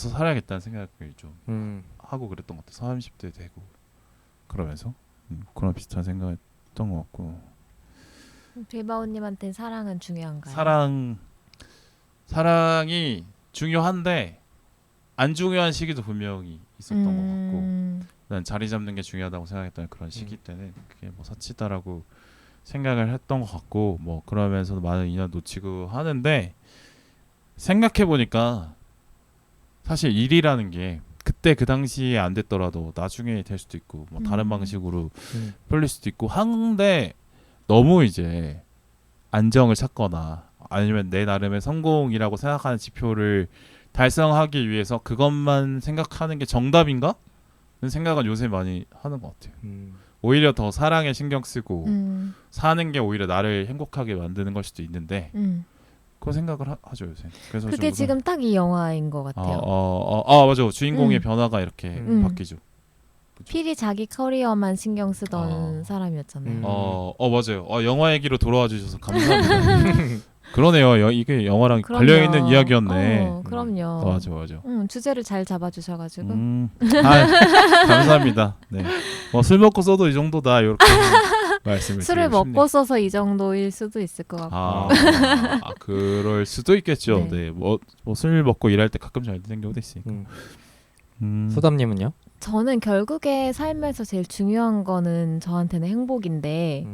살아야겠다는 생각을 좀 하고 그랬던 것 같아요. 30대 되고 그러면서 그런 비슷한 생각했던 것 같고. 빌바오님한테 사랑은 중요한가요? 사랑이 중요한데 안 중요한 시기도 분명히 있었던 것 같고 난 자리 잡는 게 중요하다고 생각했던 그런 시기 때는 그게 뭐 사치다라고 생각을 했던 것 같고 뭐 그러면서도 많은 인연 놓치고 하는데 생각해보니까 사실 일이라는 게 그때 그 당시에 안 됐더라도 나중에 될 수도 있고 뭐 다른 방식으로 풀릴 수도 있고 한데 너무 이제 안정을 찾거나 아니면 내 나름의 성공이라고 생각하는 지표를 달성하기 위해서 그것만 생각하는 게 정답인가? 는 생각은 요새 많이 하는 것 같아요. 오히려 더 사랑에 신경 쓰고 사는 게 오히려 나를 행복하게 만드는 걸 수도 있는데 그런 생각을 하죠 요새. 그래서 그게 지금 딱 이 영화인 것 같아요. 맞아. 주인공의 변화가 이렇게 바뀌죠. 필이 자기 커리어만 신경 쓰던 사람이었잖아요. 맞아요. 영화 얘기로 돌아와 주셔서 감사합니다. 그러네요. 이게 영화랑 관련있는 이야기였네. 그럼요. 맞아. 주제를 잘 잡아주셔가지고. 감사합니다. 네. 술 먹고 써도 이 정도다 이렇게 말씀을 술을 먹고 써서 이 정도일 수도 있을 것 같고. 그럴 수도 있겠죠. 네. 술 먹고 일할 때 가끔 잘 되는 경우도 있으니까. 소담님은요? 저는 결국에 삶에서 제일 중요한 거는 저한테는 행복인데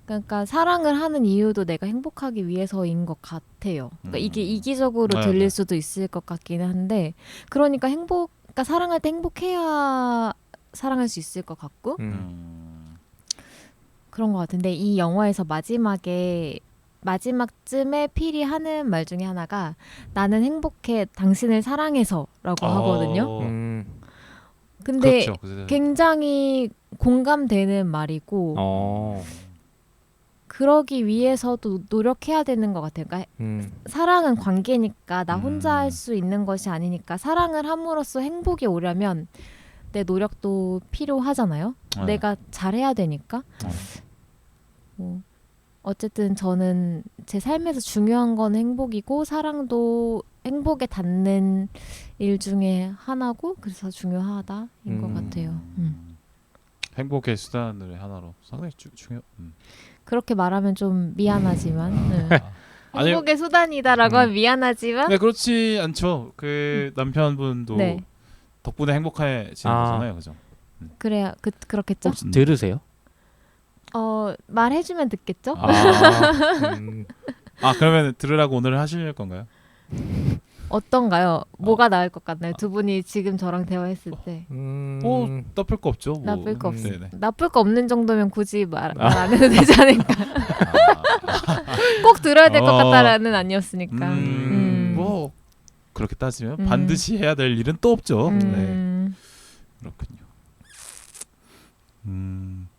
그러니까 사랑을 하는 이유도 내가 행복하기 위해서인 것 같아요. 그러니까 이게 이기적으로 들릴 수도 있을 것 같기는 한데 그러니까 그러니까 사랑할 때 행복해야 사랑할 수 있을 것 같고 그런 것 같은데 이 영화에서 마지막쯤에 필이 하는 말 중에 하나가 나는 행복해 당신을 사랑해서라고 하거든요. 근데 그렇죠. 굉장히 공감되는 말이고 그러기 위해서도 노력해야 되는 것 같아요. 그러니까 사랑은 관계니까 나 혼자 할 수 있는 것이 아니니까 사랑을 함으로써 행복이 오려면 내 노력도 필요하잖아요. 내가 잘해야 되니까. 어쨌든 저는 제 삶에서 중요한 건 행복이고 사랑도 행복에 닿는 일 중에 하나고 그래서 중요하다인 것 같아요. 행복의 수단을 하나로 상당히 중요. 그렇게 말하면 좀 미안하지만 네. 아니, 행복의 수단이다라고 하면 미안하지만 네 그렇지 않죠. 그 남편분도 네. 덕분에 행복해지는 거잖아요, 그죠? 그래야 그렇겠죠. 혹시 들으세요? 말해주면 듣겠죠. 그러면 들으라고 오늘 하실 건가요? 어떤가요? 뭐가 나을 것 같나요? 두 분이 지금 저랑 대화했을 때. 나쁠 거 없죠. 뭐. 나쁠 거 없어. 네네. 나쁠 거 없는 정도면 굳이 말 안 해도 되지 않을까. 꼭 들어야 될 것 같다라는 아니었으니까. 뭐 그렇게 따지면 반드시 해야 될 일은 또 없죠. 네. 그렇군요.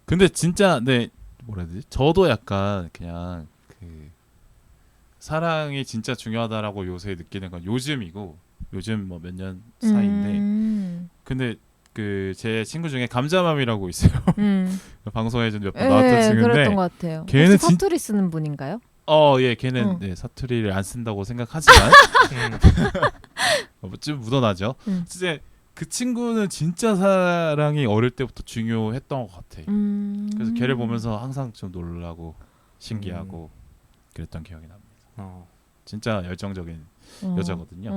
근데 진짜 네 뭐라 해야 되지? 저도 약간 그냥 그 사랑이 진짜 중요하다라고 요새 느끼는 건 요즘 뭐 몇 년 사이인데 근데 그 제 친구 중에 감자맘이라고 있어요. 방송에 좀 몇 번 나왔던 친구인데 그랬던 것 같아요. 걔는 혹시 사투리 쓰는 분인가요? 예, 걔는 네, 사투리를 안 쓴다고 생각하지만 좀 묻어나죠. 진짜 그 친구는 진짜 사랑이 어릴 때부터 중요했던 것 같아. 그래서 걔를 보면서 항상 좀 놀라고 신기하고 그랬던 기억이 납니다. 진짜 열정적인 여자거든요.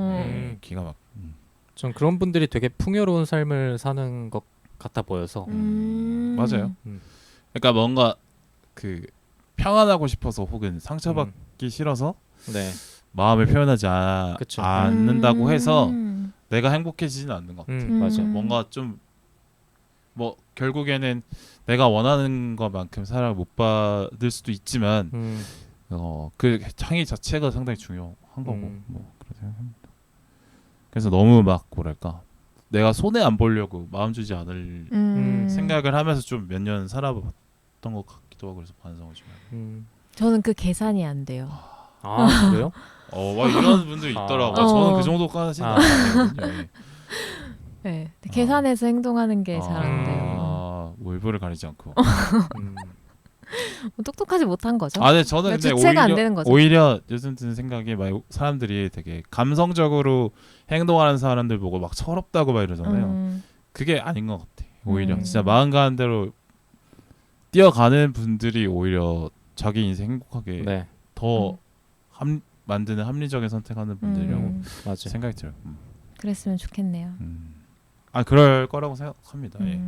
기가 막. 전 그런 분들이 되게 풍요로운 삶을 사는 것 같아 보여서. 맞아요. 그러니까 뭔가 그 평안하고 싶어서 혹은 상처받기 싫어서 네. 마음을 표현하지 않는다고 해서 내가 행복해지지는 않는 것 같아. 맞아. 뭔가 좀 뭐 결국에는 내가 원하는 것만큼 사랑을 못 받을 수도 있지만 그 향이 자체가 상당히 중요한 거고 뭐 그렇게 생각합니다. 그래서 너무 막 뭐랄까 내가 손해 안 보려고 마음 주지 않을 생각을 하면서 좀 몇 년 살아봤던 것 같기도 하고 그래서 반성을 좀 해요. 저는 그 계산이 안 돼요. 그래요? 막 이런 분들이 있더라고요. 저는 그 정도까지는 아니거든요. 네, 계산해서 행동하는 게 잘 안 돼요. 월부를 가리지 않고. 똑똑하지 못한 거죠. 네, 저는 근데 주체가 안 되는 거죠. 오히려 요즘 드는 생각이 막 사람들이 되게 감성적으로 행동하는 사람들 보고 막 철없다고 막 이러잖아요. 그게 아닌 것 같아. 오히려 진짜 마음 가는 대로 뛰어가는 분들이 오히려 자기 인생 행복하게 더 만드는 합리적인 선택하는 분들이라고 생각이 들어요. 그랬으면 좋겠네요. 그럴 거라고 생각합니다. 예.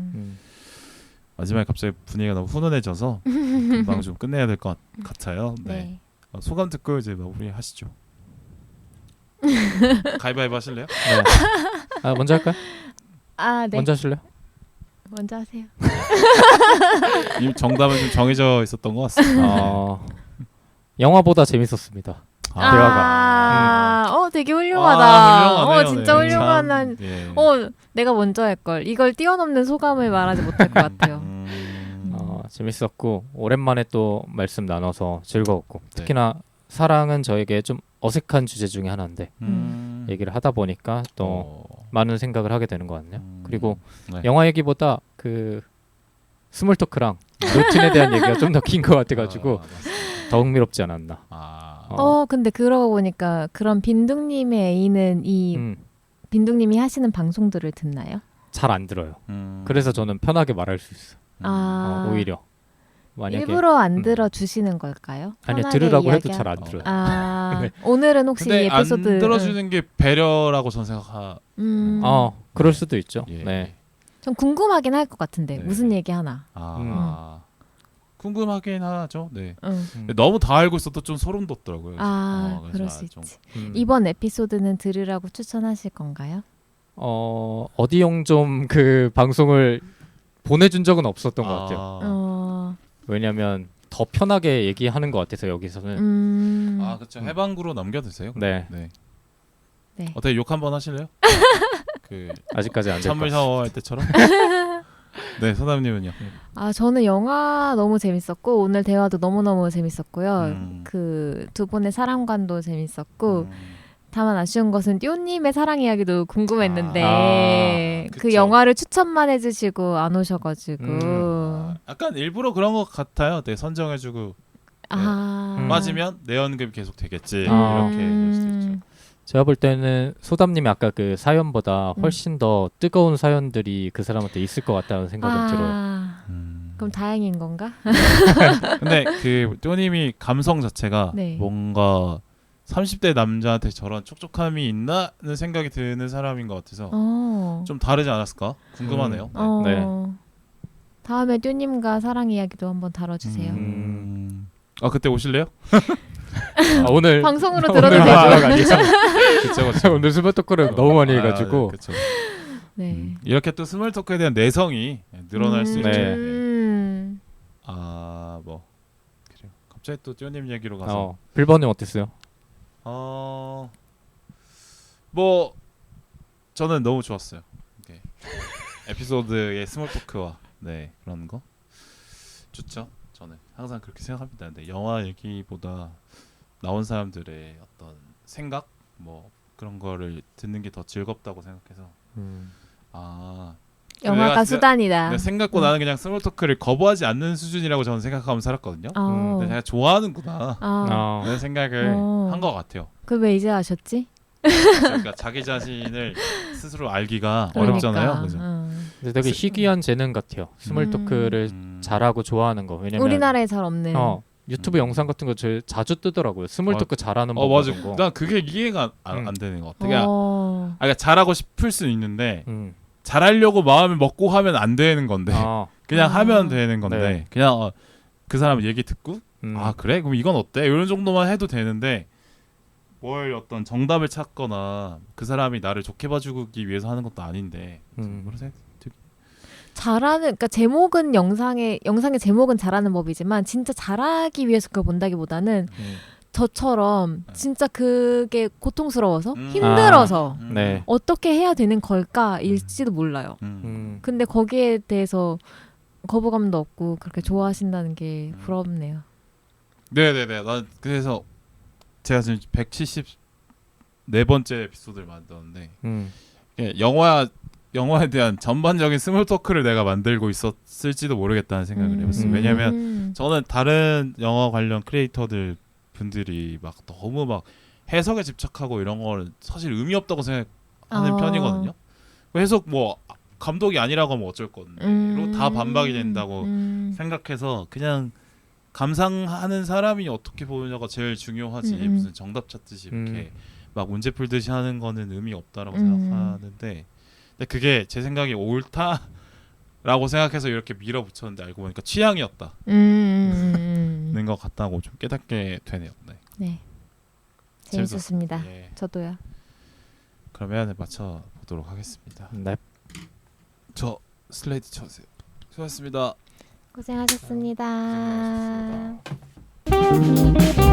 마지막에 갑자기 분위기가 너무 훈훈해져서 금방 좀 끝내야 될 것 같아요. 네. 소감 듣고 이제 마무리 하시죠. 가위바위보 하실래요? 네. 먼저 할까요? 네. 먼저 하실래요? 먼저 하세요. 이 정답은 좀 정해져 있었던 것 같습니다. 영화보다 재밌었습니다. 대화가. 되게 훌륭하다. 훌륭하네요. 진짜 훌륭한. 내가 먼저 할 걸. 이걸 뛰어넘는 소감을 말하지 못할 것 같아요. 재밌었고 오랜만에 또 말씀 나눠서 즐거웠고 특히나 사랑은 저에게 좀 어색한 주제 중에 하나인데 얘기를 하다 보니까 또 많은 생각을 하게 되는 것 같네요. 그리고 영화 얘기보다 그 스몰 토크랑 루틴에 대한 얘기가 좀 더 긴 것 같아가지고 더 흥미롭지 않았나. 근데 그러고 보니까 그런 빈둥님의 애인은 이 빈둥님이 하시는 방송들을 듣나요? 잘 안 들어요. 그래서 저는 편하게 말할 수 있어요. 오히려 만약에 일부러 안 들어주시는 걸까요? 아니요, 들으라고 해도 잘 안 들어요. 네. 오늘은 혹시 이 에피소드 안 들어주는 게 배려라고 저는 그럴 수도 있죠. 예. 네. 전 궁금하긴 할 것 같은데 무슨 얘기 하나. 궁금하긴 하죠. 네. 너무 다 알고 있어도 좀 소름 돋더라고요. 그럴 수 있지. 이번 에피소드는 들으라고 추천하실 건가요? 어디용 좀 그 방송을 보내준 적은 없었던 것 같아요. 왜냐하면 더 편하게 얘기하는 것 같아서 여기서는. 그렇죠. 해방구로 넘겨드세요. 네. 어떻게 욕 한번 하실래요? 아직까지 안 됐고. 찬물 샤워할 때처럼. 네, 소담님은요? 저는 영화 너무 재밌었고 오늘 대화도 너무너무 재밌었고요. 그 두 분의 사랑관도 재밌었고 다만 아쉬운 것은 띠오님의 사랑 이야기도 궁금했는데 그 영화를 추천만 해주시고 안 오셔가지고 약간 일부러 그런 것 같아요. 되게 선정해주고 빠지면 내연금 계속 되겠지 이렇게 될 수도 있죠. 제가 볼 때는 소담님이 아까 그 사연보다 훨씬 더 뜨거운 사연들이 그 사람한테 있을 것 같다는 생각이 들어요. 그럼 다행인 건가? 근데 그 쪼님이 감성 자체가 네. 뭔가 30대 남자한테 저런 촉촉함이 있나는 생각이 드는 사람인 것 같아서 좀 다르지 않았을까? 궁금하네요. 네. 다음에 뚠님과 사랑 이야기도 한번 다뤄주세요. 아 그때 오실래요? 오늘 방송으로 들어도 오늘 되죠? 마지막 아니죠? 그쵸. 오늘 스몰 토크를 너무 많이 해가지고 그쵸. 네. 이렇게 또 스몰 토크에 대한 내성이 늘어날 수 있죠. 네. 뭐 그래요. 갑자기 또 뚠님 얘기로 가서 빌번님 어땠어요? 뭐 저는 너무 좋았어요. 이렇게 에피소드의 스몰 토크와 그런 거 좋죠. 저는 항상 그렇게 생각합니다. 근데 영화 얘기보다 나온 사람들의 어떤 생각 뭐 그런 거를 듣는 게 더 즐겁다고 생각해서 영화가 수단이다. 생각고 나는 그냥 스몰 토크를 거부하지 않는 수준이라고 저는 생각하고 살았거든요. 근데 제가 좋아하는구나 이런 생각을 한 것 같아요. 그 왜 이제 아셨지? 그러니까 자기 자신을 스스로 알기가 어렵잖아요. 그죠? 근데 되게 희귀한 재능 같아요. 스몰 토크를 잘하고 좋아하는 거. 왜냐면 우리나라에 잘 없는. 유튜브 영상 같은 거 자주 뜨더라고요. 스몰 토크 잘하는 법. 맞아. 난 그게 이해가 안 되는 것 같아. 그러니까 잘하고 싶을 수는 있는데 잘하려고 마음을 먹고 하면 안 되는 건데 그냥 하면 되는 건데 그냥 그 사람 얘기 듣고 그래? 그럼 이건 어때? 이런 정도만 해도 되는데 뭘 어떤 정답을 찾거나 그 사람이 나를 좋게 봐주기 위해서 하는 것도 아닌데 그래서 그러니까 제목은 영상의 제목은 잘하는 법이지만 진짜 잘하기 위해서 그걸 본다기보다는 저처럼 진짜 그게 고통스러워서 힘들어서 어떻게 해야 되는 걸까일지도 몰라요. 근데 거기에 대해서 거부감도 없고 그렇게 좋아하신다는 게 부럽네요. 네네네. 난 그래서 제가 지금 174번째 에피소드를 만들었는데 영화에 대한 전반적인 스몰 토크를 내가 만들고 있었을지도 모르겠다는 생각을 해봤어요. 왜냐면 저는 다른 영화 관련 크리에이터들 분들이 막 너무 막 해석에 집착하고 이런 걸 사실 의미 없다고 생각하는 편이거든요. 해석 뭐 감독이 아니라고 하면 어쩔 건데로 다 반박이 된다고 생각해서 그냥 감상하는 사람이 어떻게 보느냐가 제일 중요하지 무슨 정답 찾듯이 이렇게 막 문제 풀듯이 하는 거는 의미 없다라고 생각하는데 근데 그게 제 생각이 옳다라고 생각해서 이렇게 밀어붙였는데 알고 보니까 취향이었다는 것 같다고 좀 깨닫게 되네요. 네. 재밌었습니다. 저도요. 그러면 맞춰보도록 하겠습니다. 네. 저 슬레이트 쳐주세요. 수고하셨습니다. 고생하셨습니다. 고생하셨습니다.